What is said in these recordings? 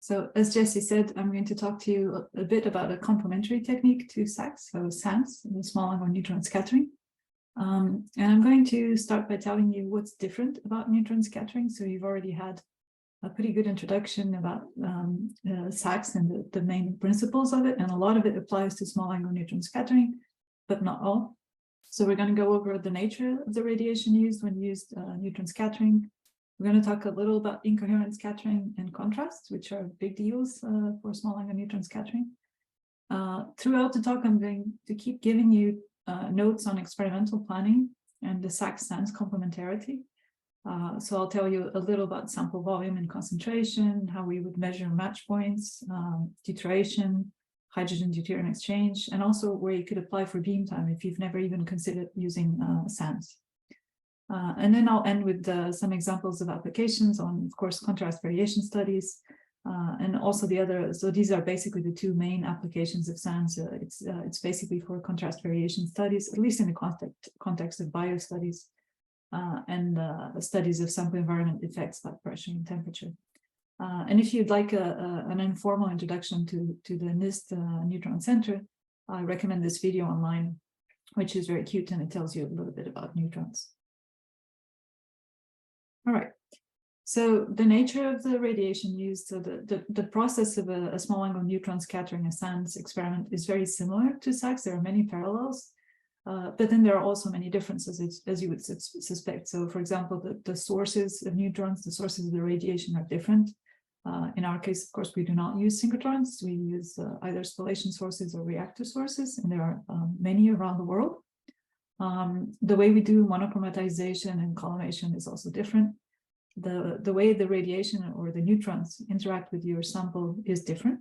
So as Jesse said, I'm going to talk to you a bit about a complementary technique to SAXS, so SANS, the small angle neutron scattering. And I'm going to start by telling you what's different about neutron scattering. So you've already had a pretty good introduction about SAXS and the main principles of it, and a lot of it applies to small angle neutron scattering, but not all. So we're going to go over the nature of the radiation used when used neutron scattering. We're going to talk a little about incoherent scattering and contrast, which are big deals for small angle neutron scattering. Throughout the talk, I'm going to keep giving you notes on experimental planning and the SAXS-SANS complementarity. So I'll tell you a little about sample volume and concentration, how we would measure match points, deuteration, hydrogen deuterium exchange, and also where you could apply for beam time if you've never even considered using SANS. And then I'll end with some examples of applications on, of course, contrast variation studies, and also the other. So these are basically the two main applications of SANS. It's basically for contrast variation studies, at least in the context of bio studies, and studies of sample environment effects like pressure and temperature. And if you'd like an informal introduction to the NIST Neutron Center, I recommend this video online, which is very cute, and it tells you a little bit about neutrons. All right, so the nature of the radiation used, so the process of a small angle neutron scattering, a SANS experiment, is very similar to SAXS. There are many parallels, but then there are also many differences, as you would suspect. So for example, the sources of neutrons, the sources of the radiation are different. In our case, of course, we do not use synchrotrons. We use either spallation sources or reactor sources, and there are many around the world. The way we do monochromatization and collimation is also different. The way the radiation or the neutrons interact with your sample is different.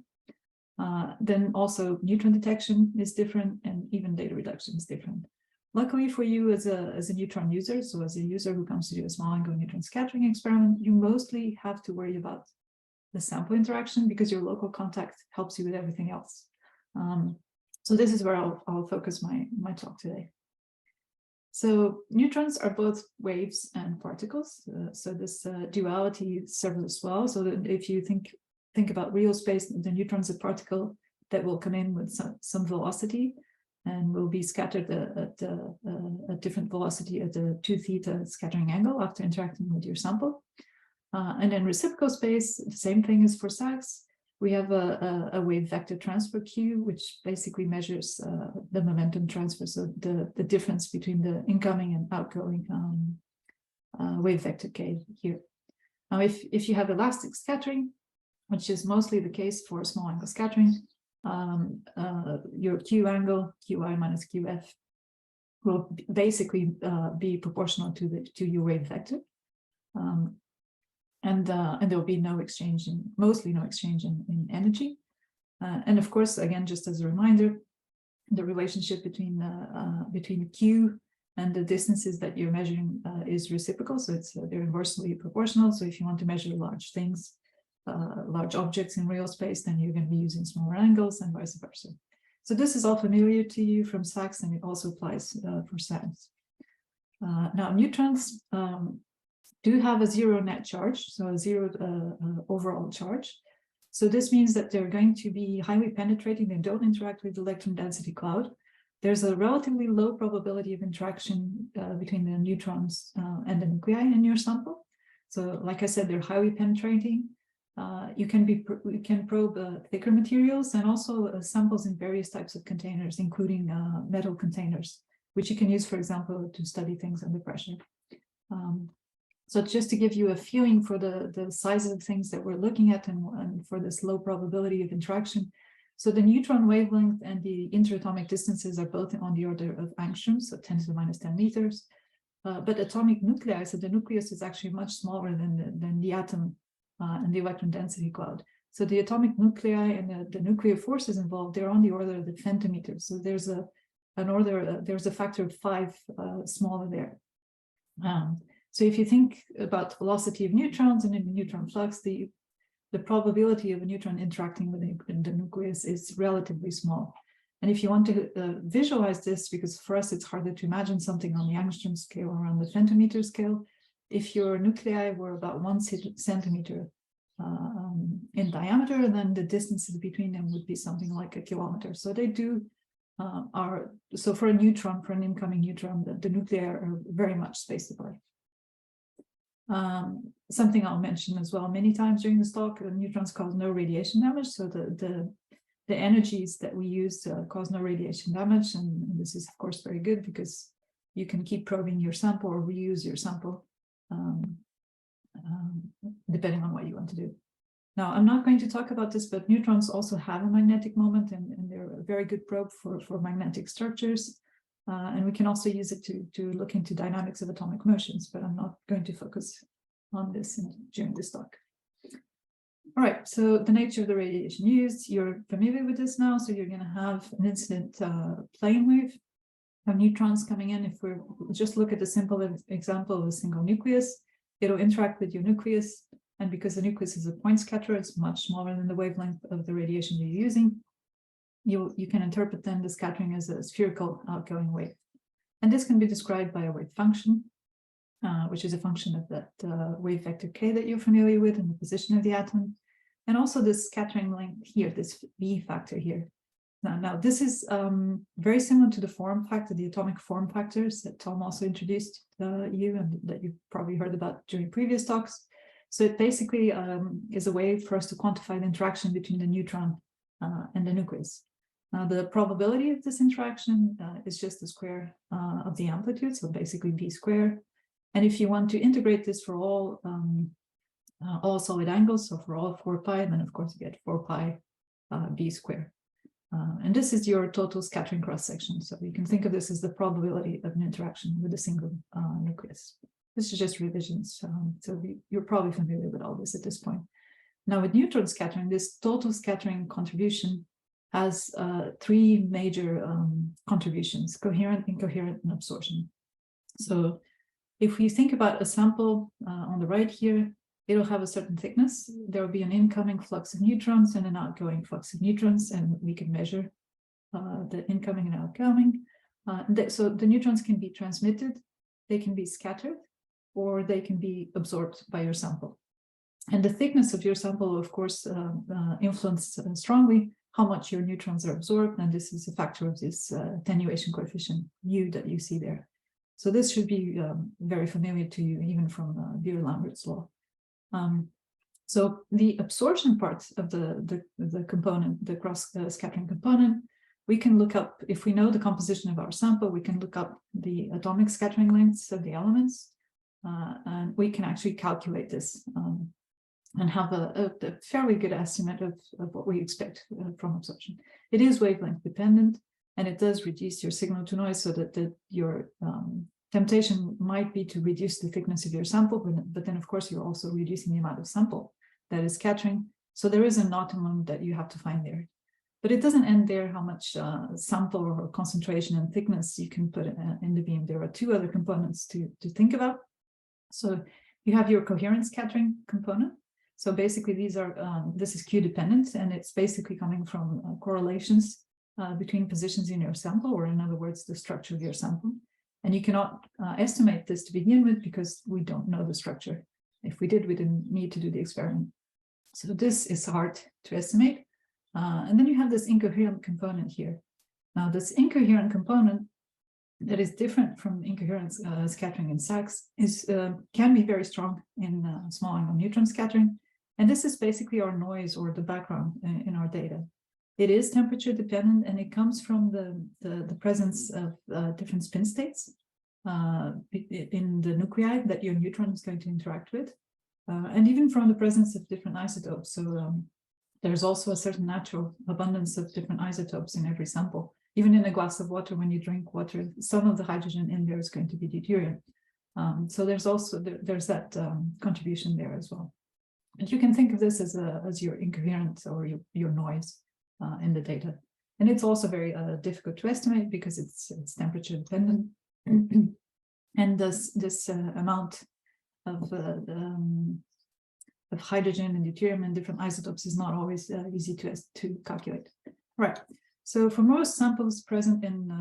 Then also neutron detection is different, and even data reduction is different. Luckily for you as a neutron user, so as a user who comes to do a small angle neutron scattering experiment, you mostly have to worry about the sample interaction because your local contact helps you with everything else. So this is where I'll focus my talk today. So neutrons are both waves and particles. So this duality serves us well. So that if you think about real space, the neutron is a particle that will come in with some velocity and will be scattered at a different velocity at a 2 theta scattering angle after interacting with your sample. And in reciprocal space, the same thing is for SAXS. We have a wave vector transfer Q, which basically measures the momentum transfer, so the difference between the incoming and outgoing wave vector K here. Now, if you have elastic scattering, which is mostly the case for small angle scattering, your Q angle, Qi minus Qf, will basically be proportional to your wave vector. And there will be no exchange, mostly no exchange in energy. And of course, again, just as a reminder, the relationship between Q and the distances that you're measuring is reciprocal. So they're inversely proportional. So if you want to measure large things, large objects in real space, then you're going to be using smaller angles and vice versa. So this is all familiar to you from SAXS, and it also applies for SANS. Now, neutrons do have a zero net charge, so a zero overall charge. So this means that they're going to be highly penetrating. They don't interact with the electron density cloud. There's a relatively low probability of interaction between the neutrons and the nuclei in your sample. So like I said, they're highly penetrating. You can probe thicker materials and also samples in various types of containers, including metal containers, which you can use, for example, to study things under pressure. So just to give you a feeling for the size of things that we're looking at and for this low probability of interaction. So the neutron wavelength and the interatomic distances are both on the order of angstroms, so 10 to the minus 10 meters. But atomic nuclei, so the nucleus is actually much smaller than the atom and the electron density cloud. So the atomic nuclei and the nuclear forces involved, they're on the order of the femtometers. So there's there's a factor of 5 smaller there. So if you think about velocity of neutrons and in the neutron flux, the probability of a neutron interacting with the nucleus is relatively small. And if you want to visualize this, because for us it's harder to imagine something on the angstrom scale or on the femtometer scale, if your nuclei were about 1 centimeter in diameter, and then the distances between them would be something like a kilometer. So they do so for a neutron, for an incoming neutron, the nuclei are very much spaced apart. Something I'll mention as well many times during this talk, neutrons cause no radiation damage. So the energies that we use cause no radiation damage. And this is, of course, very good because you can keep probing your sample or reuse your sample depending on what you want to do. Now, I'm not going to talk about this, but neutrons also have a magnetic moment, and they're a very good probe for magnetic structures. And we can also use it to look into dynamics of atomic motions, but I'm not going to focus on this during this talk. All right, so the nature of the radiation used, you're familiar with this now. So you're going to have an incident plane wave of neutrons coming in. If we just look at the simple example of a single nucleus, it'll interact with your nucleus. And because the nucleus is a point scatter, it's much smaller than the wavelength of the radiation you're using. You can interpret then the scattering as a spherical outgoing wave. And this can be described by a wave function, which is a function of that wave vector k that you're familiar with and the position of the atom. And also this scattering length here, this V factor here. Now this is very similar to the form factor, the atomic form factors that Tom also introduced you and that you've probably heard about during previous talks. So it basically is a way for us to quantify the interaction between the neutron and the nucleus. Now, the probability of this interaction is just the square of the amplitude, so basically b squared. And if you want to integrate this for all solid angles, so for all 4 pi, then of course you get 4 pi b squared. And this is your total scattering cross-section. So you can think of this as the probability of an interaction with a single nucleus. This is just revisions, so you're probably familiar with all this at this point. Now with neutron scattering, this total scattering contribution has 3 major contributions: coherent, incoherent, and absorption. So if we think about a sample on the right here, it'll have a certain thickness. There will be an incoming flux of neutrons and an outgoing flux of neutrons, and we can measure the incoming and outgoing. So the neutrons can be transmitted, they can be scattered, or they can be absorbed by your sample. And the thickness of your sample, of course, influences strongly how much your neutrons are absorbed, and this is a factor of this attenuation coefficient U that you see there. So this should be very familiar to you, even from Beer-Lambert's law. So the absorption part of the component, the cross-scattering component, we can look up, if we know the composition of our sample, we can look up the atomic scattering lengths of the elements. And we can actually calculate this and have a fairly good estimate of what we expect from absorption. It is wavelength dependent, and it does reduce your signal to noise, so that your temptation might be to reduce the thickness of your sample, but then of course you're also reducing the amount of sample that is scattering. So there is an optimum that you have to find there. But it doesn't end there, how much sample or concentration and thickness you can put in the beam. There are 2 other components to think about. So you have your coherent scattering component. So basically these are, this is Q dependent, and it's basically coming from correlations between positions in your sample, or in other words, the structure of your sample. And you cannot estimate this to begin with because we don't know the structure. If we did, we didn't need to do the experiment. So this is hard to estimate. And then you have this incoherent component here. Now this incoherent component that is different from incoherent scattering in SAXS can be very strong in small angle neutron scattering. And this is basically our noise, or the background in our data. It is temperature dependent, and it comes from the presence of different spin states in the nuclei that your neutron is going to interact with, and even from the presence of different isotopes. So there's also a certain natural abundance of different isotopes in every sample. Even in a glass of water, when you drink water, some of the hydrogen in there is going to be deuterium. So there's also there's that contribution there as well. But you can think of this as your incoherent, or your noise in the data. And it's also very difficult to estimate because it's temperature dependent. And this amount of hydrogen and deuterium and different isotopes is not always easy to calculate. Right. So for most samples present in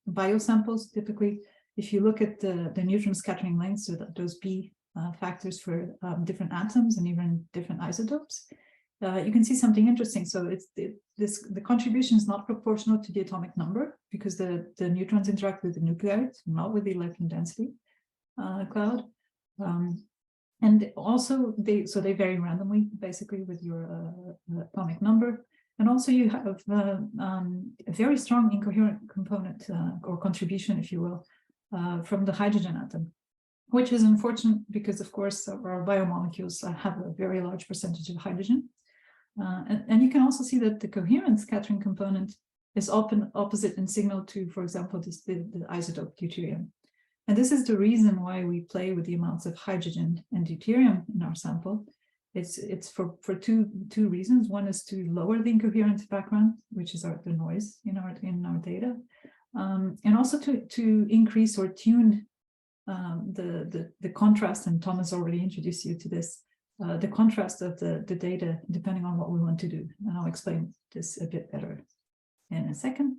biosamples, typically, if you look at the neutron scattering lengths, so that those B factors for different atoms and even different isotopes, you can see something interesting. So the contribution is not proportional to the atomic number, because the neutrons interact with the nuclei, not with the electron density cloud. And also they vary randomly, basically, with your atomic number. And also you have a very strong incoherent component or contribution, if you will, from the hydrogen atom, which is unfortunate because, of course, our biomolecules have a very large percentage of hydrogen. And you can also see that the coherent scattering component is often opposite in signal to, for example, the isotope deuterium. And this is the reason why we play with the amounts of hydrogen and deuterium in our sample. It's for two reasons. One is to lower the incoherent background, which is the noise in our data, and also to increase or tune the contrast. And Thomas already introduced you to this. The contrast of the data, depending on what we want to do. And I'll explain this a bit better in a second.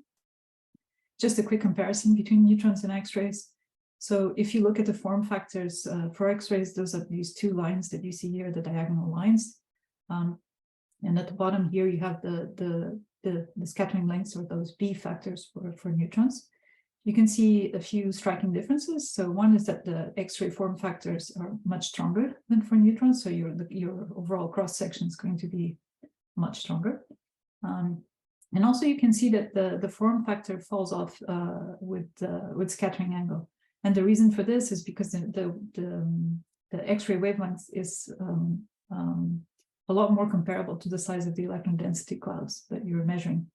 Just a quick comparison between neutrons and X-rays. So if you look at the form factors for X-rays, those are these two lines that you see here, the diagonal lines. And at the bottom here, you have the scattering lengths, or those B factors for neutrons. You can see a few striking differences. So one is that the X-ray form factors are much stronger than for neutrons. So your overall cross-section is going to be much stronger. And also you can see that the form factor falls off with scattering angle. And the reason for this is because the X-ray wavelength is a lot more comparable to the size of the electron density clouds that you're measuring,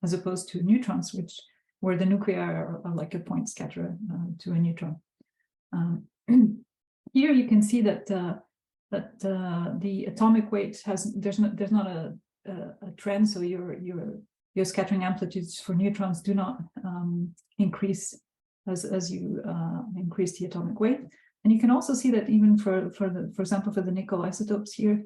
as opposed to neutrons, where the nuclei are like a point scatterer to a neutron. Here you can see that the atomic weight there's not a trend, so your scattering amplitudes for neutrons do not increase as you increase the atomic weight. And you can also see that even for example, for the nickel isotopes here,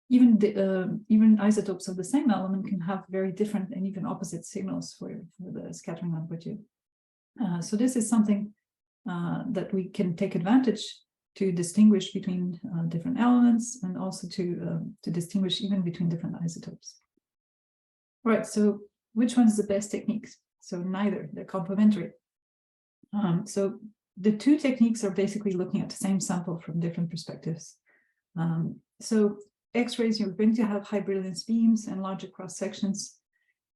even isotopes of the same element can have very different and even opposite signals for the scattering amplitude. So this is something that we can take advantage to distinguish between different elements, and also to distinguish even between different isotopes. All right, so which one is the best technique? So neither, they're complementary. So the two techniques are basically looking at the same sample from different perspectives. So X-rays, you're going to have high brilliance beams and larger cross sections.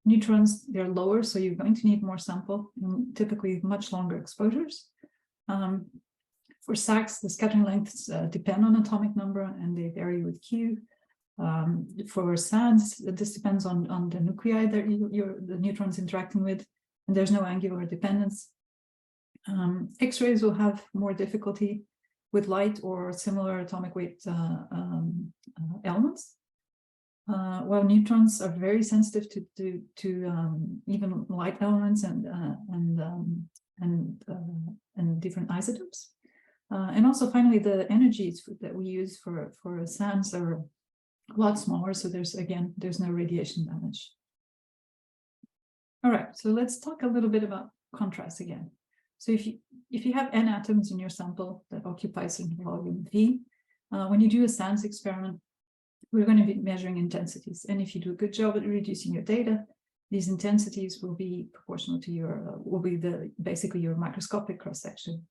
Neutrons, they're lower, so you're going to need more sample, and typically much longer exposures. For SAXS, the scattering lengths depend on atomic number, and they vary with Q. For SANS, this depends on the nuclei that the neutrons interacting with, and there's no angular dependence. X-rays will have more difficulty with light or similar atomic weight elements, while neutrons are very sensitive to even light elements and different isotopes. And also, finally, the energies that we use for SANS are a lot smaller, so there's no radiation damage. All right, so let's talk a little bit about contrast again. So if you have n atoms in your sample that occupies a volume V, when you do a SANS experiment, we're going to be measuring intensities. And if you do a good job at reducing your data, these intensities will be proportional to basically your macroscopic cross-section.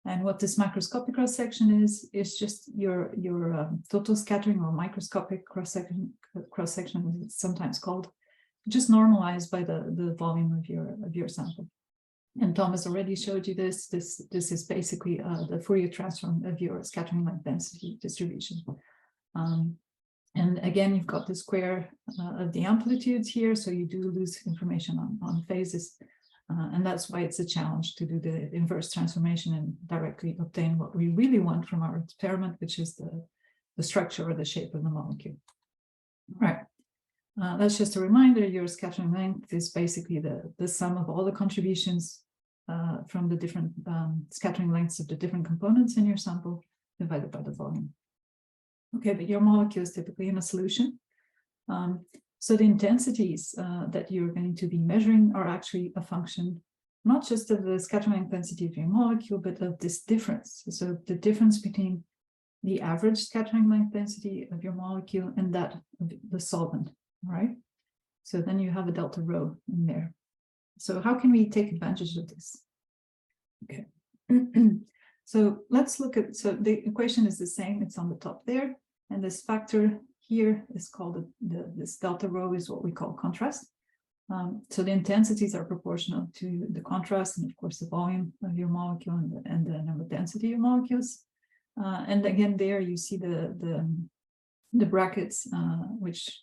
And what this macroscopic cross-section is just your total scattering, or microscopic cross-section, as it's sometimes called, just normalized by the volume of your sample. And Thomas already showed you this. This is basically the Fourier transform of your scattering length density distribution. And again, you've got the square of the amplitudes here, so you do lose information on phases. And that's why it's a challenge to do the inverse transformation and directly obtain what we really want from our experiment, which is the structure or the shape of the molecule. All right. That's just a reminder, your scattering length is basically the sum of all the contributions from the different scattering lengths of the different components in your sample divided by the volume. Okay, but your molecule is typically in a solution. So the intensities that you're going to be measuring are actually a function, not just of the scattering intensity of your molecule, but of this difference. So the difference between the average scattering length density of your molecule, and that of the solvent, right? So then you have a delta rho in there. So how can we take advantage of this? Okay. So let's look at, so the equation is the same, it's on the top there, and this factor here is called this delta rho is what we call contrast. So the intensities are proportional to the contrast and of course the volume of your molecule and the number density of molecules. And again, there you see the brackets, which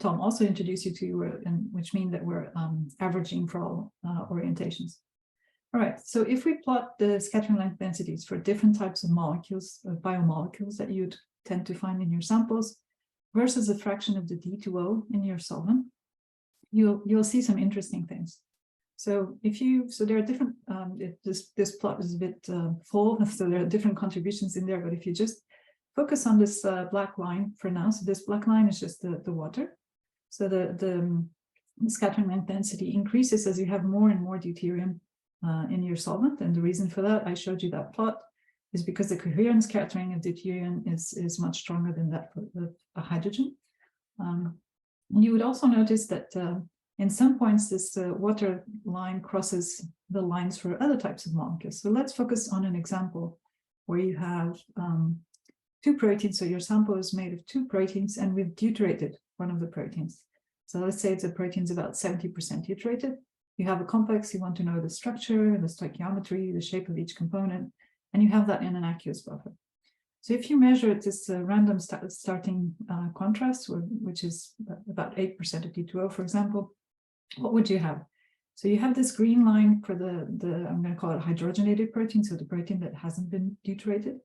Tom also introduced you to, and which mean that we're averaging for all orientations. All right, so if we plot the scattering length densities for different types of molecules, biomolecules that you'd tend to find in your samples versus a fraction of the D2O in your solvent, you'll see some interesting things. So there are different, this plot is a bit full, so there are different contributions in there, but if you just focus on this black line for now, so this black line is just the water. So the scattering length density increases as you have more and more deuterium in your solvent, and the reason for that, I showed you that plot, is because the coherent scattering of deuterium is much stronger than that of hydrogen. You would also notice that in some points this water line crosses the lines for other types of molecules. So let's focus on an example where you have two proteins. So your sample is made of two proteins, and we've deuterated one of the proteins. So let's say the protein's about 70% deuterated. You have a complex, you want to know the structure, the stoichiometry, the shape of each component, and you have that in an aqueous buffer. So if you measure this random starting contrast, which is about 8% of D2O, for example, what would you have? So you have this green line for the I'm going to call it hydrogenated protein, so the protein that hasn't been deuterated.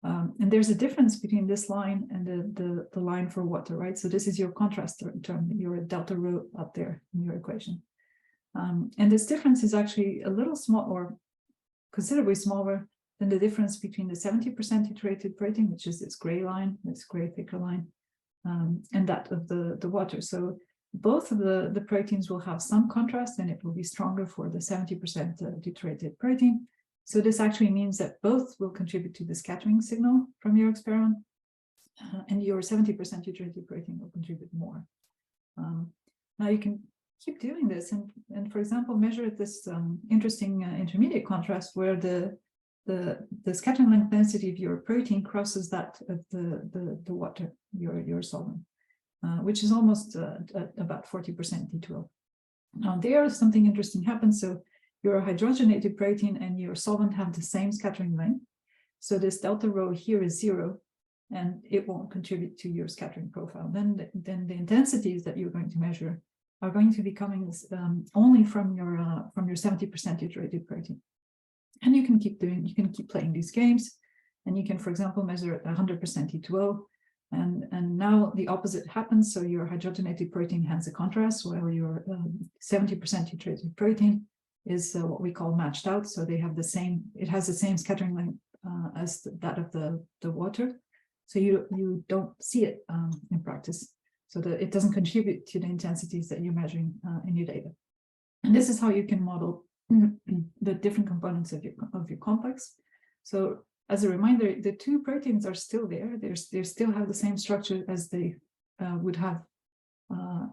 And there's a difference between this line and the line for water, right? So this is your contrast term, your delta rho up there in your equation. And this difference is actually a little small, or considerably smaller than the difference between the 70% deuterated protein, which is this gray line, this gray thicker line, and that of the water. So both of the proteins will have some contrast, and it will be stronger for the 70% deuterated protein. So this actually means that both will contribute to the scattering signal from your experiment, and your 70% deuterated protein will contribute more. Now you can keep doing this and for example, measure this interesting intermediate contrast where the scattering length density of your protein crosses that of the water, your solvent, which is almost about 40% D2O. Now there something interesting happens. So your hydrogenated protein and your solvent have the same scattering length. So this delta rho here is 0, and it won't contribute to your scattering profile. Then the intensities that you're going to measure are going to be coming only from your 70% deuterated protein. And you can keep playing these games, and you can, for example, measure at 100% D2O, and now the opposite happens. So your hydrogenated protein has a contrast, while your 70% deuterated protein is what we call matched out. So they have the same, it has the same scattering length as that of the water. So you don't see it in practice. So that it doesn't contribute to the intensities that you're measuring in your data. And this is how you can model the different components of your complex. So as a reminder, the two proteins are still there. They still have the same structure as they would have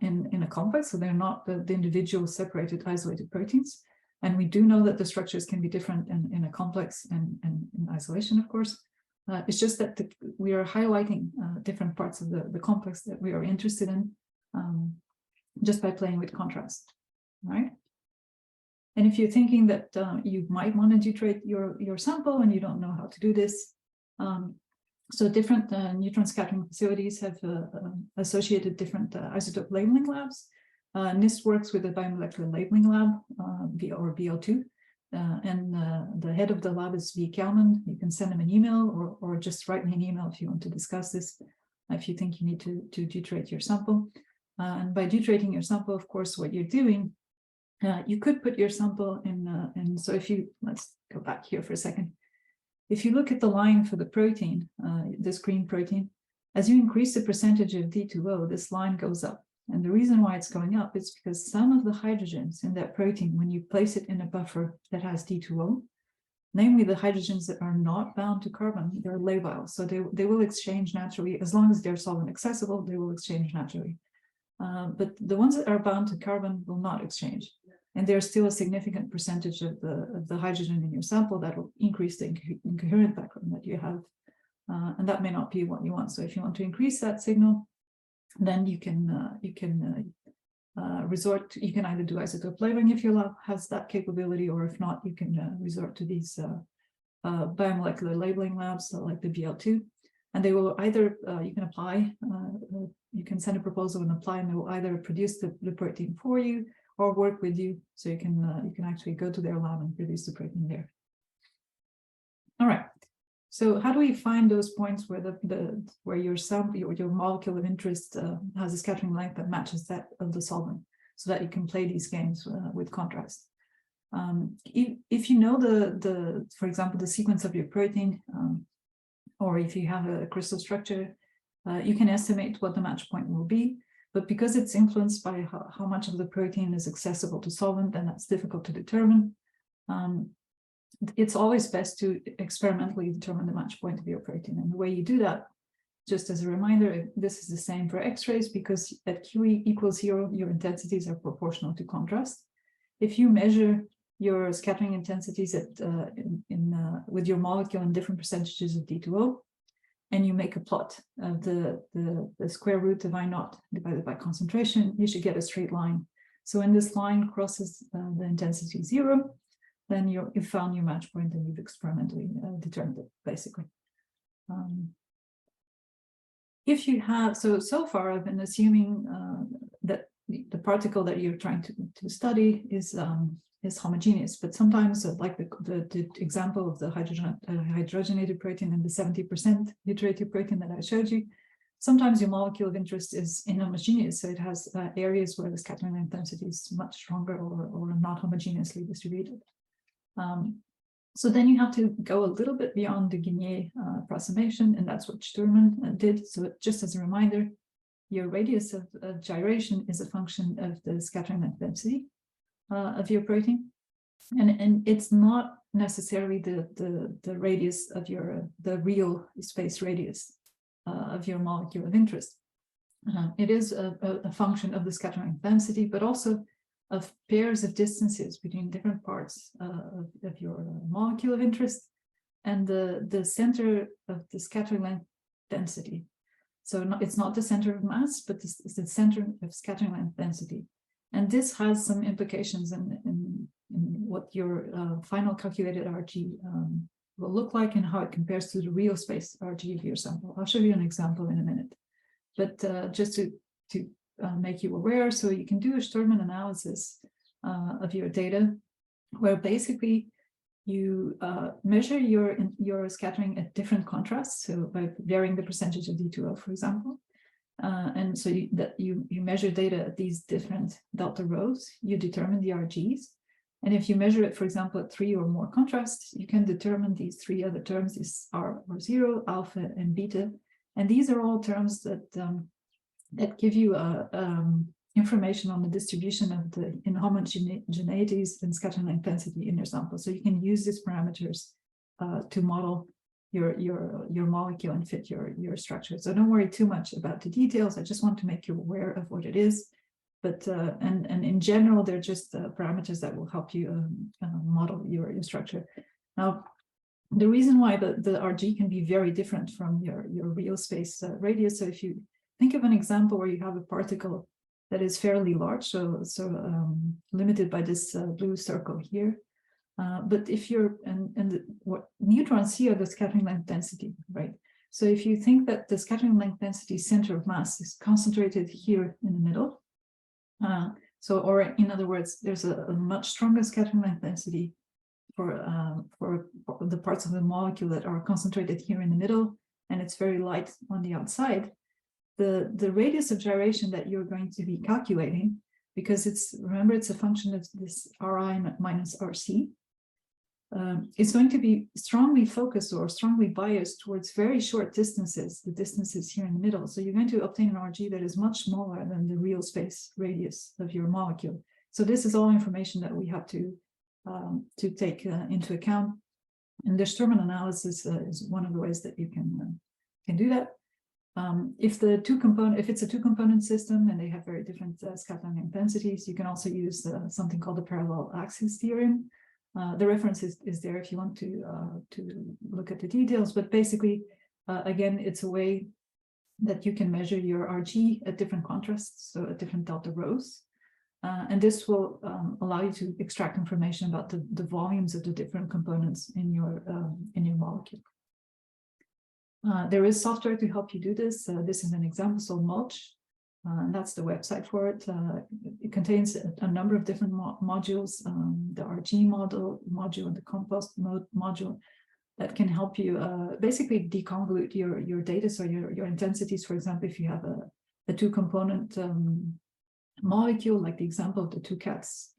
in a complex. So they're not the individual separated isolated proteins. And we do know that the structures can be different in a complex and in isolation, of course. It's just that we are highlighting different parts of the complex that we are interested in just by playing with contrast, right? And if you're thinking that you might want to deuterate your sample and you don't know how to do this, so different neutron scattering facilities have associated different isotope labeling labs. NIST works with the Biomolecular Labeling Lab, or BO2. And the head of the lab is V. Kalman. You can send him an email or just write me an email if you want to discuss this, if you think you need to deuterate your sample. And by deuterating your sample, of course, what you're doing, you could put your sample in, so if you, let's go back here for a second. If you look at the line for the protein, this green protein, as you increase the percentage of D2O, this line goes up. And the reason why it's going up is because some of the hydrogens in that protein, when you place it in a buffer that has D2O, namely the hydrogens that are not bound to carbon, they're labile. So they will exchange naturally. As long as they're solvent accessible, they will exchange naturally. But the ones that are bound to carbon will not exchange. And there's still a significant percentage of the hydrogen in your sample that will increase the incoherent background that you have. And that may not be what you want. So if you want to increase that signal, then you can resort to, you can either do isotope labeling if your lab has that capability, or if not, you can resort to these biomolecular labeling labs like the BL2. And they will either, you can apply, you can send a proposal and apply, and they will either produce the protein for you or work with you. So you can actually go to their lab and produce the protein there. All right. So how do we find those points where where your sample, your molecule of interest has a scattering length that matches that of the solvent, so that you can play these games with contrast? If you know for example, the sequence of your protein, or if you have a crystal structure, you can estimate what the match point will be. But because it's influenced by how much of the protein is accessible to solvent, then that's difficult to determine. It's always best to experimentally determine the match point of your protein. And the way you do that, just as a reminder, this is the same for X-rays, because at QE equals 0, your intensities are proportional to contrast. If you measure your scattering intensities with your molecule in different percentages of D2O, and you make a plot of the square root of I0 divided by concentration, you should get a straight line. So when this line crosses the intensity 0, then you've found your match point and you've experimentally determined it, basically. If you have, so far I've been assuming that the particle that you're trying to study is homogeneous, but sometimes, like the example of the hydrogenated protein and the 70% deuterated protein that I showed you, sometimes your molecule of interest is inhomogeneous, so it has areas where the scattering intensity is much stronger or not homogeneously distributed. So then you have to go a little bit beyond the Guinier approximation, and that's what Sturman did. So just as a reminder, your radius of gyration is a function of the scattering density of your protein, and it's not necessarily the radius of the real space radius of your molecule of interest. It is a function of the scattering density, but also of pairs of distances between different parts of your molecule of interest and the center of the scattering length density. So it's not the center of mass, but it's the center of scattering length density. And this has some implications in what your final calculated RG will look like and how it compares to the real space RG of your sample. I'll show you an example in a minute. But just to make you aware, so you can do a Sturman analysis of your data, where basically you measure your scattering at different contrasts, so by varying the percentage of D2O, for example. And so you measure data at these different delta rows, you determine the RGs. And if you measure it, for example, at 3 or more contrasts, you can determine these 3 other terms, these R or 0, alpha, and beta. And these are all terms that give you information on the distribution of the inhomogeneities and scattering length density in your sample. So you can use these parameters to model your molecule and fit your structure. So don't worry too much about the details. I just want to make you aware of what it is. But and in general, they're just parameters that will help you model your structure. Now, the reason why the RG can be very different from your real space radius. So if you think of an example where you have a particle that is fairly large, so limited by this blue circle here. But if you're, what neutrons see are the scattering length density, right? So if you think that the scattering length density center of mass is concentrated here in the middle, or in other words, there's a much stronger scattering length density for the parts of the molecule that are concentrated here in the middle, and it's very light on the outside. The radius of gyration that you're going to be calculating, because remember it's a function of this Ri minus Rc, it's going to be strongly focused or strongly biased towards very short distances, the distances here in the middle. So you're going to obtain an RG that is much smaller than the real space radius of your molecule. So this is all information that we have to take into account And disturban analysis is one of the ways that you can do that. If it's a two-component system and they have very different scattering intensities, you can also use something called the parallel axis theorem. The reference is there if you want to look at the details, but basically, again, it's a way that you can measure your RG at different contrasts, so at different delta rows. And this will allow you to extract information about the volumes of the different components in your molecule. There is software to help you do this. This is an example, so Mulch, and that's the website for it. It contains a number of different modules, the RG module and the compost module that can help you basically deconvolute your data. So your intensities, for example, if you have a two-component molecule, like the example of the two cats,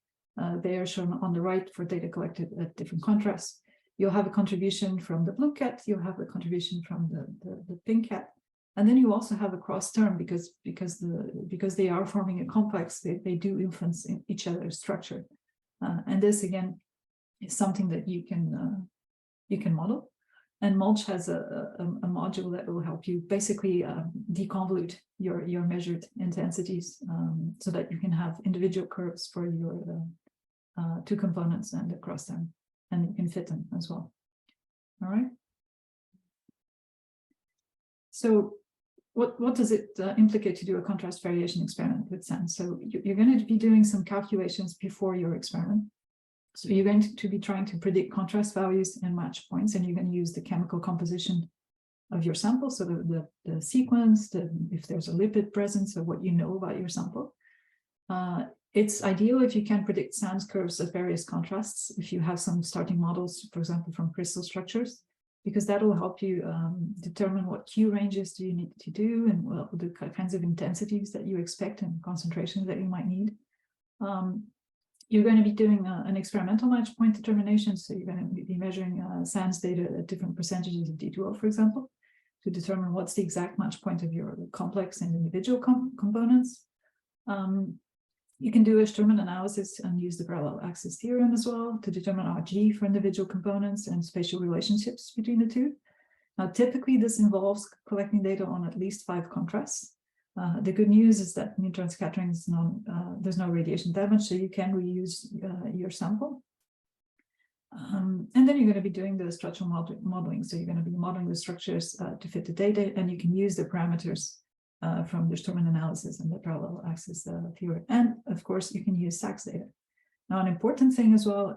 they are shown on the right for data collected at different contrasts. You'll have a contribution from the blue cat, you'll have a contribution from the pink cat, and then you also have a cross term because they are forming a complex, they do influence each other's structure. And this again is something that you can model. And Mulch has a module that will help you basically deconvolute your measured intensities so that you can have individual curves for your two components and the cross term, and you can fit them as well. All right. So what does it implicate to do a contrast variation experiment with SANS? So you're going to be doing some calculations before your experiment. So you're going to be trying to predict contrast values and match points, and you're going to use the chemical composition of your sample, so the sequence, if there's a lipid presence, or what you know about your sample. It's ideal if you can predict SANS curves at various contrasts, if you have some starting models, for example, from crystal structures, because that will help you determine what Q ranges do you need to do, and what the kinds of intensities that you expect and concentrations that you might need. You're going to be doing an experimental match point determination. So you're going to be measuring SANS data at different percentages of D2O, for example, to determine what's the exact match point of your complex and individual components. You can do a Sturman analysis and use the parallel axis theorem as well to determine RG for individual components and spatial relationships between the two. Now, typically, this involves collecting data on at least 5 contrasts. The good news is that neutron scattering is there's no radiation damage, so you can reuse your sample. And then you're going to be doing the structural modeling. So you're going to be modeling the structures to fit the data, and you can use the parameters from the Sturman analysis and the parallel axis theory. And of course, you can use SAXS data. Now, an important thing as well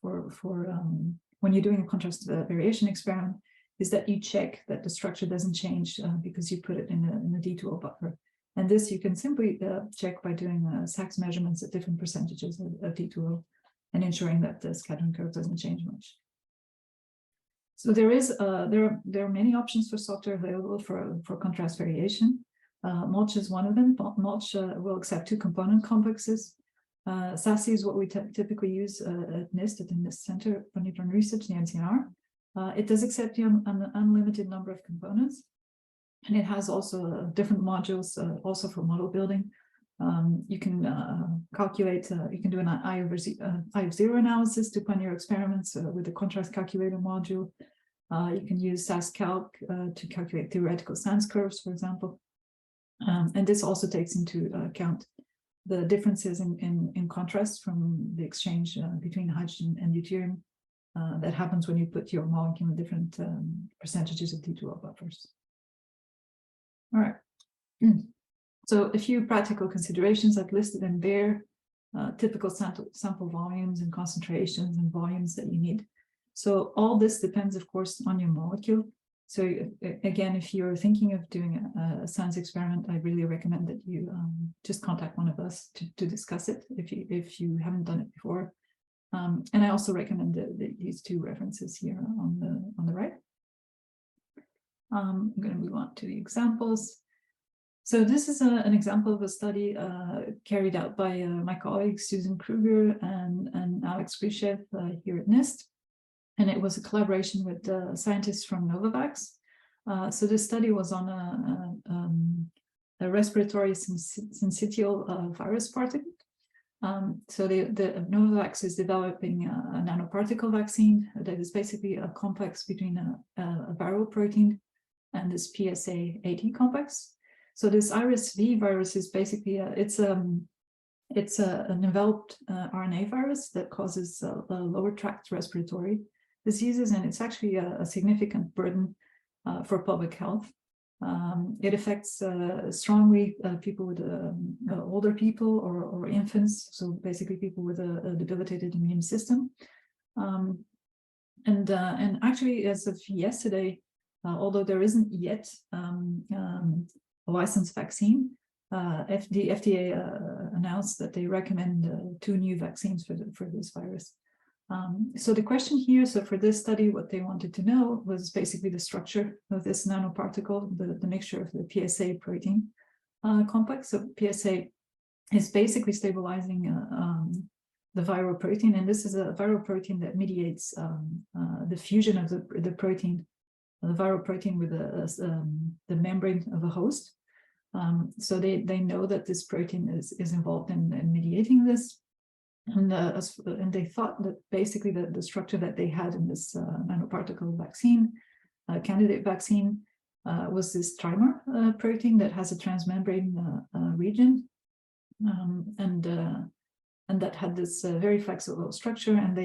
when you're doing a contrast variation experiment is that you check that the structure doesn't change because you put it in a D2O buffer. And this you can simply check by doing SAXS measurements at different percentages of D2O and ensuring that the scattering curve doesn't change much. So there are many options for software available for contrast variation. Mulch is one of them. Mulch will accept 2 component complexes. SASI is what we typically use at NIST, at the NIST Center for Neutron Research, the NCNR. It does accept an unlimited number of components, and it has also different modules also for model building. You can calculate, you can do an I of 0 analysis to plan your experiments with the contrast calculator module. You can use SASCalc to calculate theoretical SANS curves, for example. And this also takes into account the differences in contrast from the exchange between hydrogen and deuterium that happens when you put your molecule in different percentages of D2O buffers. All right. So a few practical considerations I've listed in there, typical sample volumes and concentrations and volumes that you need. So all this depends, of course, on your molecule. So again, if you're thinking of doing a SANS experiment, I really recommend that you just contact one of us to discuss it if you haven't done it before. And I also recommend these 2 references here on the right. I'm going to move on to the examples. So this is an example of a study carried out by my colleagues Susan Kruger and Alex Khrushchev here at NIST. And it was a collaboration with scientists from Novavax. So this study was on a respiratory syncytial virus particle. So the Novavax is developing a nanoparticle vaccine that is basically a complex between a viral protein and this PSA-80 complex. So this RSV virus is basically it's an enveloped RNA virus that causes lower tract respiratory diseases, and it's actually a significant burden for public health. It affects strongly people with older people or infants, so basically people with a debilitated immune system. And actually, as of yesterday, although there isn't yet a licensed vaccine, the FDA announced that they recommend 2 new vaccines for this virus. So the question here, so for this study, what they wanted to know was basically the structure of this nanoparticle, the mixture of the PSA protein complex. So PSA is basically stabilizing the viral protein, and this is a viral protein that mediates the fusion of the protein, the viral protein with the membrane of a host. So they know that this protein is involved in mediating this. And they thought that basically the structure that they had in this nanoparticle vaccine, candidate vaccine, was this trimer protein that has a transmembrane region, and that had this very flexible structure. And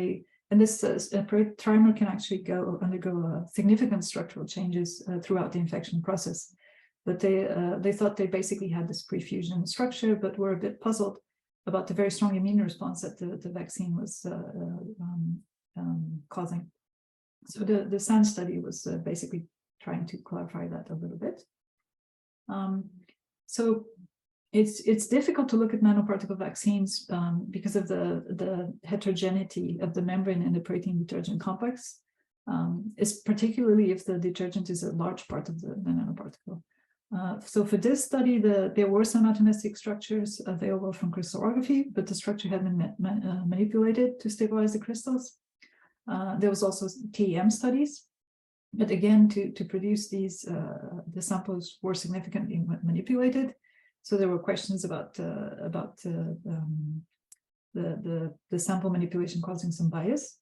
this trimer can actually undergo significant structural changes throughout the infection process. But they thought they basically had this prefusion structure, but were a bit puzzled about the very strong immune response that the vaccine was causing. So the SANS study was basically trying to clarify that a little bit. So it's difficult to look at nanoparticle vaccines because of the heterogeneity of the membrane in the protein detergent complex, is particularly if the detergent is a large part of the nanoparticle. So for this study, there were some atomistic structures available from crystallography, but the structure had been manipulated to stabilize the crystals. There was also TEM studies, but again, to produce these, the samples were significantly manipulated. So there were questions about the sample manipulation causing some bias.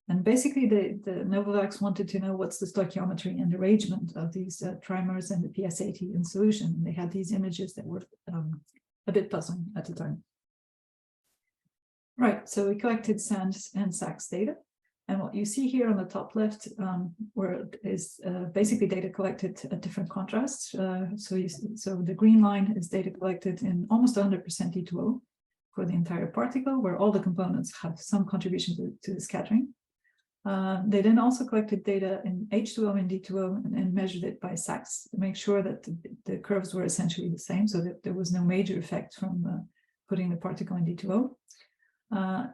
And basically, the Novavax wanted to know what's the stoichiometry and arrangement of these trimers and the PS80 in solution. And they had these images that were a bit puzzling at the time. Right, so we collected SANS and SAXS data. And what you see here on the top left is basically data collected at different contrasts. So the green line is data collected in almost 100% D2O for the entire particle, where all the components have some contribution to the scattering. They then also collected data in H2O and D2O and measured it by SAXS to make sure that the curves were essentially the same, so that there was no major effect from putting the particle in D2O.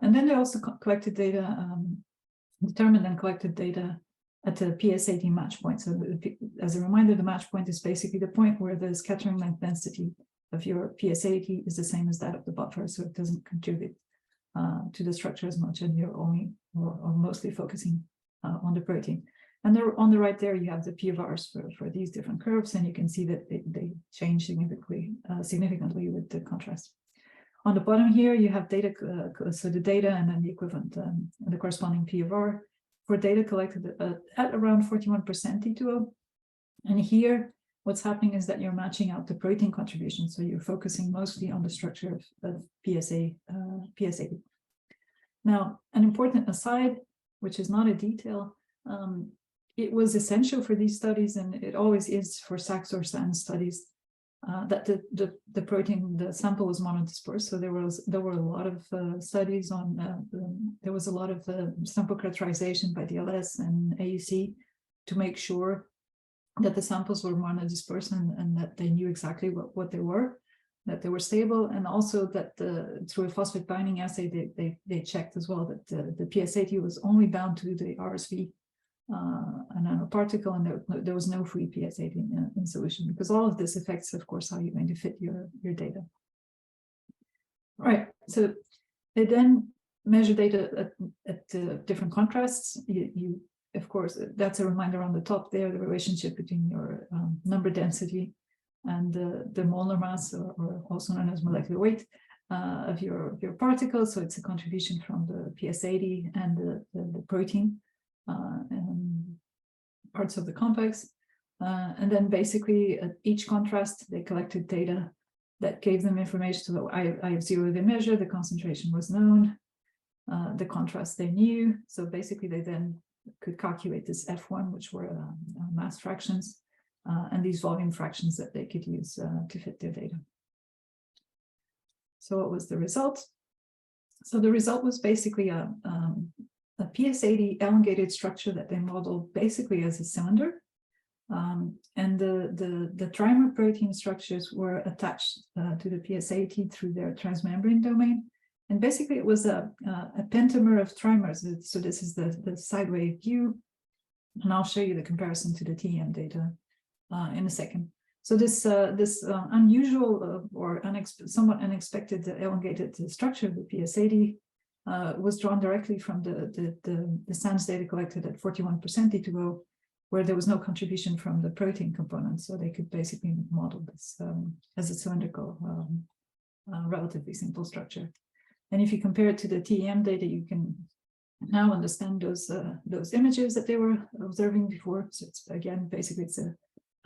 And then they also collected data, determined and collected data at the PS80 match point. So as a reminder, the match point is basically the point where the scattering length density of your PS80 is the same as that of the buffer, so it doesn't contribute to the structure as much, and you're only or mostly focusing on the protein. And there, on the right there, you have the p-vars for these different curves, and you can see that they change significantly with the contrast. On the bottom here, you have data, so the data and then the equivalent, and the corresponding p-var for data collected at around 41% D2O. And here, what's happening is that you're matching out the protein contribution, so you're focusing mostly on the structure of PSA. Now, an important aside, which is not a detail, it was essential for these studies, and it always is for SAXS or SANS studies, that the protein, the sample was monodispersed. So there were a lot of studies on, there was a lot of sample characterization by DLS and AUC to make sure that the samples were monodispersed and that they knew exactly what they were, that they were stable, and also that through a phosphate binding assay, they checked as well that the PS80 was only bound to the RSV a nanoparticle, and there was no free PS80 in solution, because all of this affects, of course, how you're going to fit your data. All right, so they then measure data at different contrasts. Of course, that's a reminder on the top there, the relationship between your number density and the molar mass, or also known as molecular weight. of your particle. So it's a contribution from the PS80 and the protein parts of the complex. And then basically at each contrast, they collected data that gave them information. So I0 they measured, the concentration was known, the contrast they knew. So basically they then could calculate this F1, which were mass fractions, and these volume fractions that they could use to fit their data. So what was the result? So the result was basically a PS80 elongated structure that they modeled basically as a cylinder. And the trimer protein structures were attached to the PS80 through their transmembrane domain. And basically it was a pentamer of trimers. So this is the sideway view. And I'll show you the comparison to the TEM data in a second. So this unusual or somewhat unexpected elongated structure of the PS80 was drawn directly from the SANS data collected at 41% D2O, where there was no contribution from the protein component. So they could basically model this as a cylindrical, relatively simple structure. And if you compare it to the TEM data, you can now understand those images that they were observing before. So it's again, basically it's a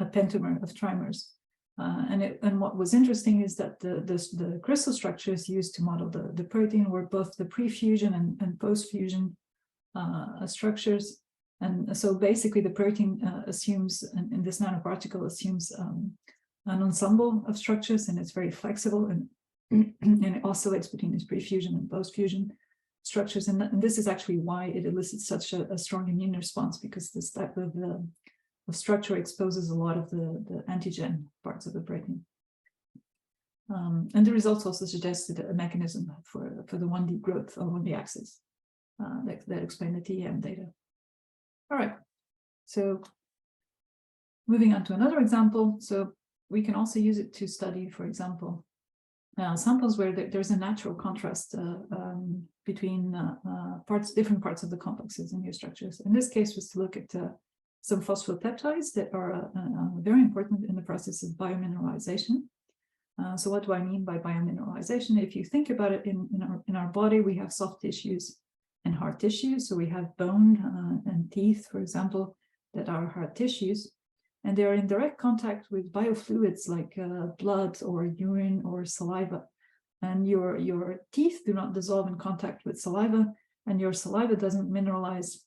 pentamer of trimers. And what was interesting is that the crystal structures used to model the protein were both the pre-fusion and post-fusion structures. And so basically the protein assumes, and this nanoparticle assumes an ensemble of structures, and it's very flexible, and it oscillates between these pre-fusion and post-fusion structures. And this is actually why it elicits such a strong immune response, because this type of structure exposes a lot of the antigen parts of the protein. And the results also suggested a mechanism for the 1D growth along the axis that explain the TEM data. All right, so moving on to another example. So we can also use it to study, for example, samples where there's a natural contrast between different parts of the complexes in your structures. In this case was to look at some phospholipeptides that are very important in the process of biomineralization. So what do I mean by biomineralization? If you think about it, in our body, we have soft tissues and hard tissues. So we have bone and teeth, for example, that are hard tissues, and they are in direct contact with biofluids like blood or urine or saliva. And your teeth do not dissolve in contact with saliva, and your saliva doesn't mineralize,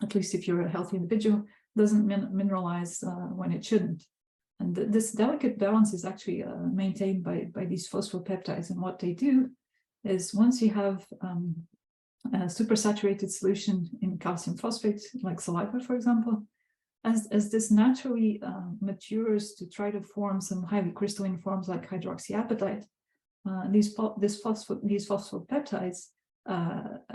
at least if you're a healthy individual, doesn't mineralize when it shouldn't. And this delicate balance is actually maintained by these phospholipeptides. And what they do is, once you have a supersaturated solution in calcium phosphate, like saliva, for example, as this naturally matures to try to form some highly crystalline forms like hydroxyapatite, these phospholipeptides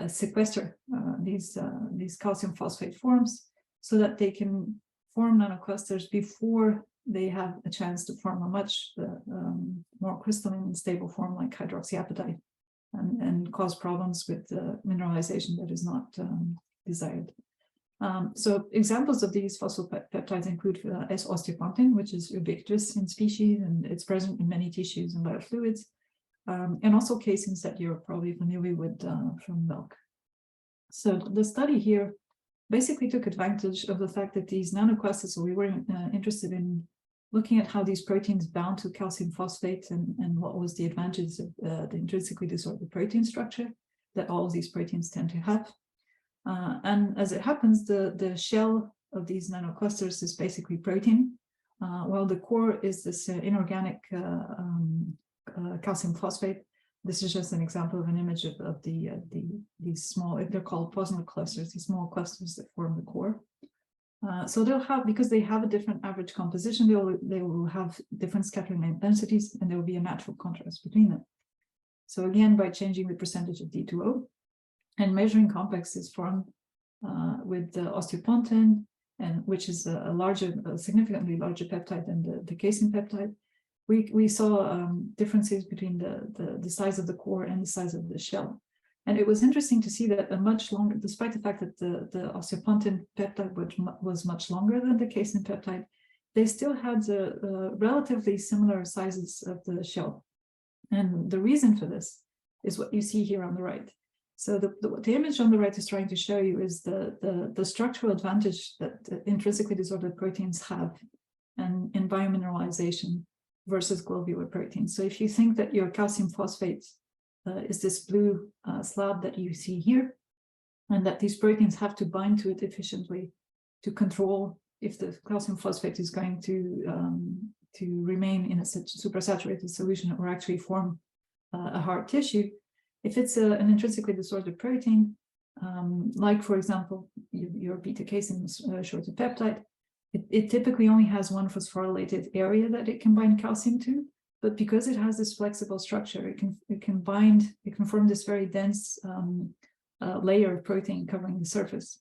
sequester these calcium phosphate forms so that they can form nanoclusters before they have a chance to form a much more crystalline and stable form like hydroxyapatite, and cause problems with mineralization that is not desired. So examples of these phospholipeptides include S-osteopontin, which is ubiquitous in species, and it's present in many tissues and biofluids, and also caseins that you're probably familiar with from milk. So the study here basically took advantage of the fact that these nanoclusters, so we were interested in looking at how these proteins bound to calcium phosphate and what was the advantages of the intrinsically disordered protein structure that all of these proteins tend to have. And as it happens, the shell of these nanoclusters is basically protein, while the core is this inorganic calcium phosphate. This is just an example of an image of these small, they're called Posner clusters, these small clusters that form the core. So they'll have, because they have a different average composition, they will have different scattering densities, and there will be a natural contrast between them. So again, by changing the percentage of D2O and measuring complexes formed with the osteopontin, and which is a significantly larger peptide than the casein peptide, we saw differences between the size of the core and the size of the shell. And it was interesting to see that a much longer, despite the fact that the osteopontin peptide was much longer than the casein peptide, they still had relatively similar sizes of the shell. And the reason for this is what you see here on the right. So the image on the right is trying to show you is the structural advantage that intrinsically disordered proteins have in biomineralization versus globular proteins. So if you think that your calcium phosphate is this blue slab that you see here, and that these proteins have to bind to it efficiently to control if the calcium phosphate is going to remain in a supersaturated solution or actually form a hard tissue. If it's an intrinsically disordered protein, like, for example, your beta-casein shorter peptide, it typically only has one phosphorylated area that it can bind calcium to, but because it has this flexible structure, it can form this very dense layer of protein covering the surface.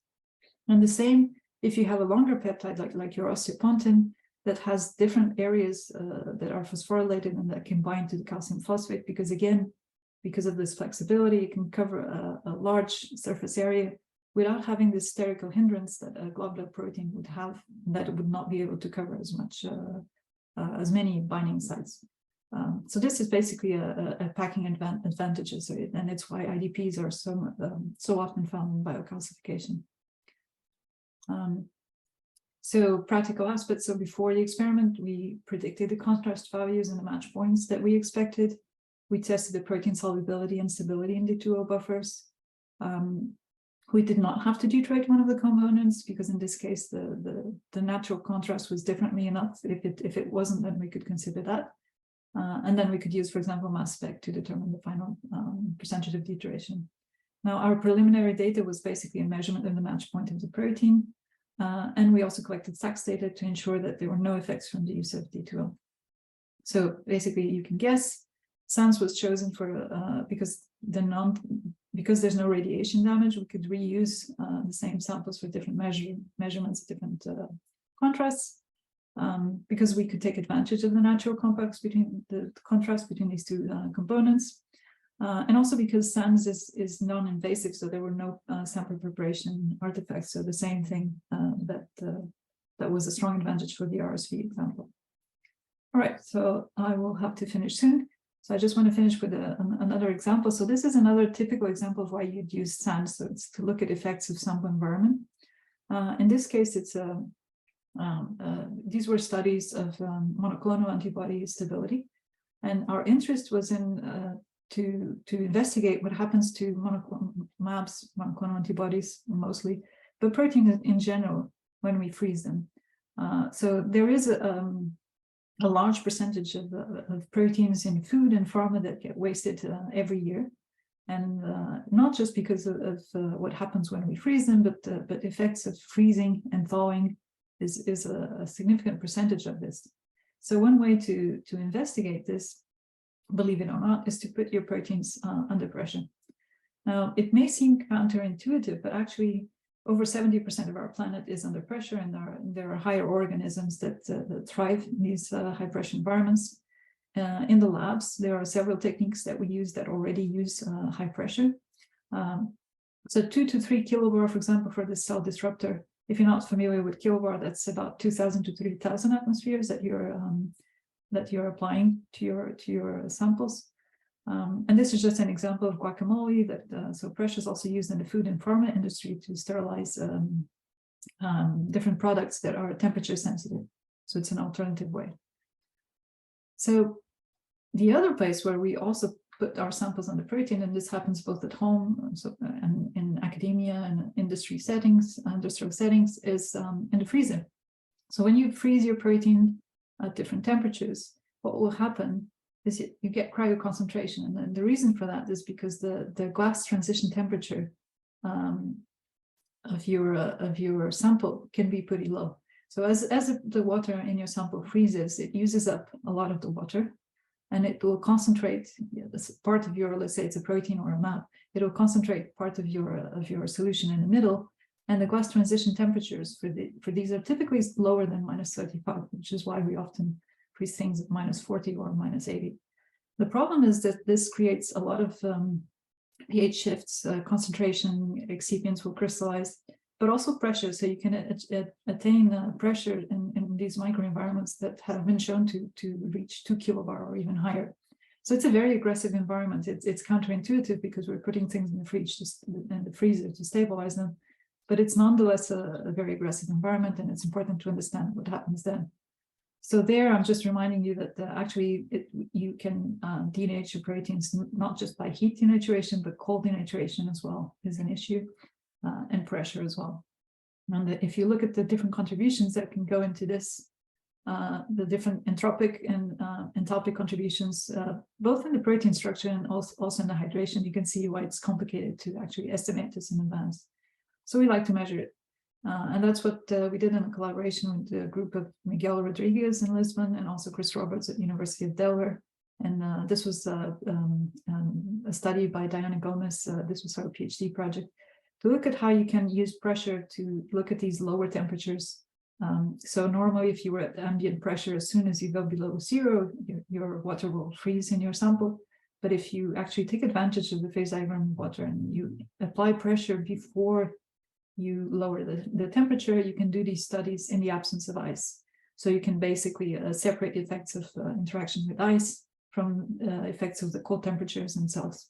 And the same if you have a longer peptide like your osteopontin that has different areas that are phosphorylated and that can bind to the calcium phosphate, because again, because of this flexibility, it can cover a large surface area without having this sterical hindrance that a globular protein would have, that it would not be able to cover as many binding sites. So this is basically a packing advantages, and it's why IDPs are so often found in biocalcification. So practical aspects. So before the experiment, we predicted the contrast values and the match points that we expected. We tested the protein solubility and stability in the 2O buffers. We did not have to deuterate one of the components because in this case, the natural contrast was differently enough. If it wasn't, then we could consider that. And then we could use, for example, mass spec to determine the final percentage of deuteration. Now, our preliminary data was basically a measurement of the match point of the protein. And we also collected SAXS data to ensure that there were no effects from the use of D2O. So basically, you can guess SANS was chosen for because there's no radiation damage. We could reuse the same samples for different measurements, different contrasts, because we could take advantage of the natural contrast between these two components. And also because SANS is non-invasive, so there were no sample preparation artifacts. So the same thing that was a strong advantage for the RSV example. All right, so I will have to finish soon. So I just want to finish with another example. So this is another typical example of why you'd use SANS. So it's to look at effects of sample environment. In this case, it's these were studies of monoclonal antibody stability, and our interest was in to investigate what happens to monoclonal antibodies mostly, but proteins in general when we freeze them. So there is a large percentage of proteins in food and pharma that get wasted every year, and not just because of what happens when we freeze them, but effects of freezing and thawing is a significant percentage of this. So one way to investigate this, believe it or not, is to put your proteins under pressure. Now, it may seem counterintuitive, but actually over 70% of our planet is under pressure, and there are higher organisms that thrive in these high pressure environments. In the labs, there are several techniques that we use that already use high pressure. So 2 to 3 kilobar, for example, for the cell disruptor. If you're not familiar with kilobar, that's about 2,000 to 3,000 atmospheres that you're applying to your samples. And this is just an example of guacamole that so pressure is also used in the food and pharma industry to sterilize different products that are temperature sensitive. So it's an alternative way. So the other place where we also put our samples on the protein, and this happens both at home and in academia and industrial settings, is in the freezer. So when you freeze your protein at different temperatures, what will happen is you get cryoconcentration. And then the reason for that is because the glass transition temperature of your sample can be pretty low. So as the water in your sample freezes, it uses up a lot of the water, and it will concentrate part of your, let's say it's a protein or a map, it will concentrate part of your solution in the middle. And the glass transition temperatures for these are typically lower than -35, which is why we often freeze things at -40 or -80. The problem is that this creates a lot of pH shifts, concentration, excipients will crystallize, but also pressure. So you can attain pressure in these microenvironments that have been shown to reach 2 kilobar or even higher. So it's a very aggressive environment. It's counterintuitive because we're putting things in the fridge and the freezer to stabilize them, but it's nonetheless a very aggressive environment, and it's important to understand what happens then. So there, I'm just reminding you that actually you can denature your proteins not just by heat denaturation, but cold denaturation as well is an issue, and pressure as well. And if you look at the different contributions that can go into this, the different entropic and enthalpic contributions, both in the protein structure and also in the hydration, you can see why it's complicated to actually estimate this in advance. So we like to measure it. And that's what we did in collaboration with the group of Miguel Rodriguez in Lisbon and also Chris Roberts at University of Delaware. And this was a study by Diana Gomez. This was her PhD project, to look at how you can use pressure to look at these lower temperatures. So normally, if you were at ambient pressure, as soon as you go below zero, your water will freeze in your sample. But if you actually take advantage of the phase diagram of water and you apply pressure before you lower the temperature, you can do these studies in the absence of ice. So you can basically separate the effects of interaction with ice from effects of the cold temperatures and cells.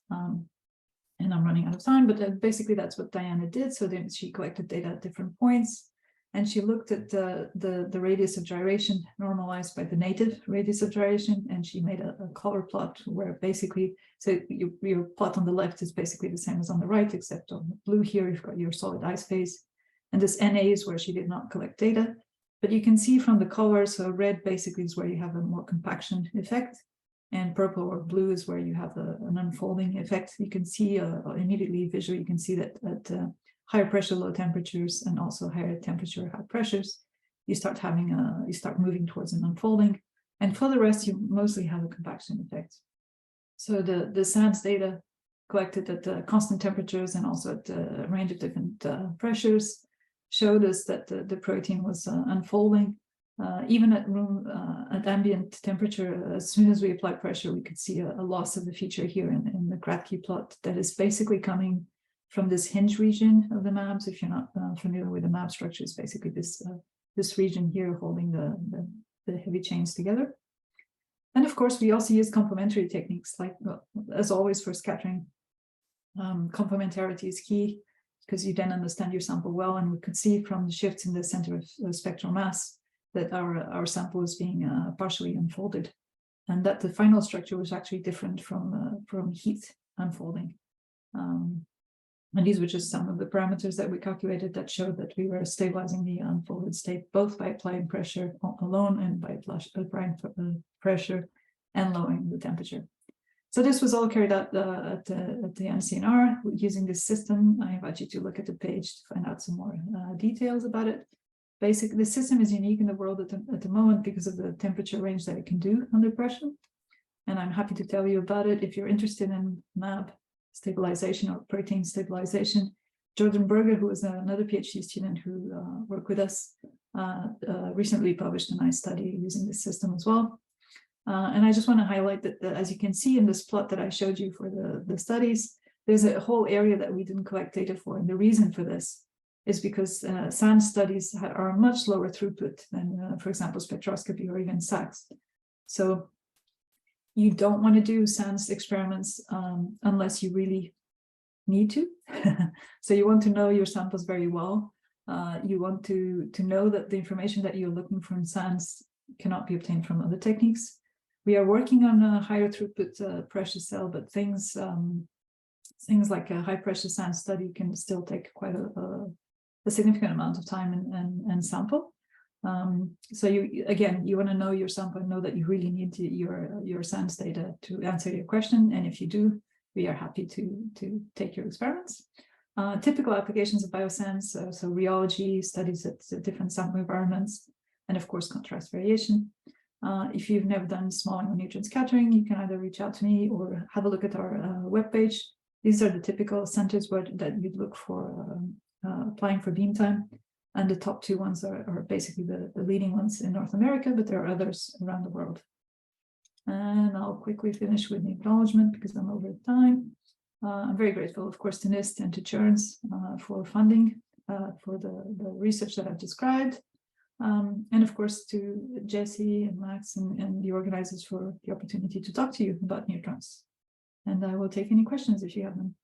And I'm running out of time, but basically that's what Diana did. So then she collected data at different points, and she looked at the radius of gyration normalized by the native radius of gyration, and she made a color plot where basically, so your plot on the left is basically the same as on the right, except on the blue here, you've got your solid ice phase. And this NA is where she did not collect data. But you can see from the colors, so red basically is where you have a more compaction effect, and purple or blue is where you have an unfolding effect. You can see immediately visually, you can see that at higher pressure, low temperatures, and also higher temperature, high pressures, you start moving towards an unfolding. And for the rest, you mostly have a compaction effect. So the SANS data collected at constant temperatures and also at a range of different pressures showed us that the protein was unfolding. Even at ambient temperature, as soon as we apply pressure, we could see a loss of the feature here in the Kratky plot that is basically coming from this hinge region of the MABs. If you're not familiar with the MAB structure, it's basically this region here holding the heavy chains together. And of course, we also use complementary techniques, like as always for scattering. Complementarity is key because you then understand your sample well, and we could see from the shifts in the center of spectral mass that our sample is being partially unfolded, and that the final structure was actually different from heat unfolding. And these were just some of the parameters that we calculated that showed that we were stabilizing the unfolded state, both by applying pressure alone and by applying pressure and lowering the temperature. So this was all carried out at the NCNR using this system. I invite you to look at the page to find out some more details about it. Basically, the system is unique in the world at the moment because of the temperature range that it can do under pressure. And I'm happy to tell you about it. If you're interested in MAB stabilization or protein stabilization, Jordan Berger, who is another PhD student who worked with us, recently published a nice study using this system as well. And I just want to highlight that, as you can see in this plot that I showed you for the studies, there's a whole area that we didn't collect data for. And the reason for this is because SANS studies are much lower throughput than, for example, spectroscopy or even SAXS. So you don't want to do SANS experiments unless you really need to. So you want to know your samples very well. You want to know that the information that you're looking for in SANS cannot be obtained from other techniques. We are working on a higher throughput pressure cell, but things like a high pressure SANS study can still take quite a significant amount of time and sample. So you want to know your sample and know that you really need your SANS data to answer your question. And if you do, we are happy to take your experiments. Typical applications of BioSANS, so rheology, studies at different sample environments, and of course, contrast variation. If you've never done small angle neutron scattering, you can either reach out to me or have a look at our webpage. These are the typical centers that you'd look for applying for beam time. And the top two ones are basically the leading ones in North America, but there are others around the world. And I'll quickly finish with the acknowledgement because I'm over time. I'm very grateful, of course, to NIST and to Churns for funding for the research that I've described. And of course to Jesse and Max and the organizers for the opportunity to talk to you about neutrons. And I will take any questions if you have them.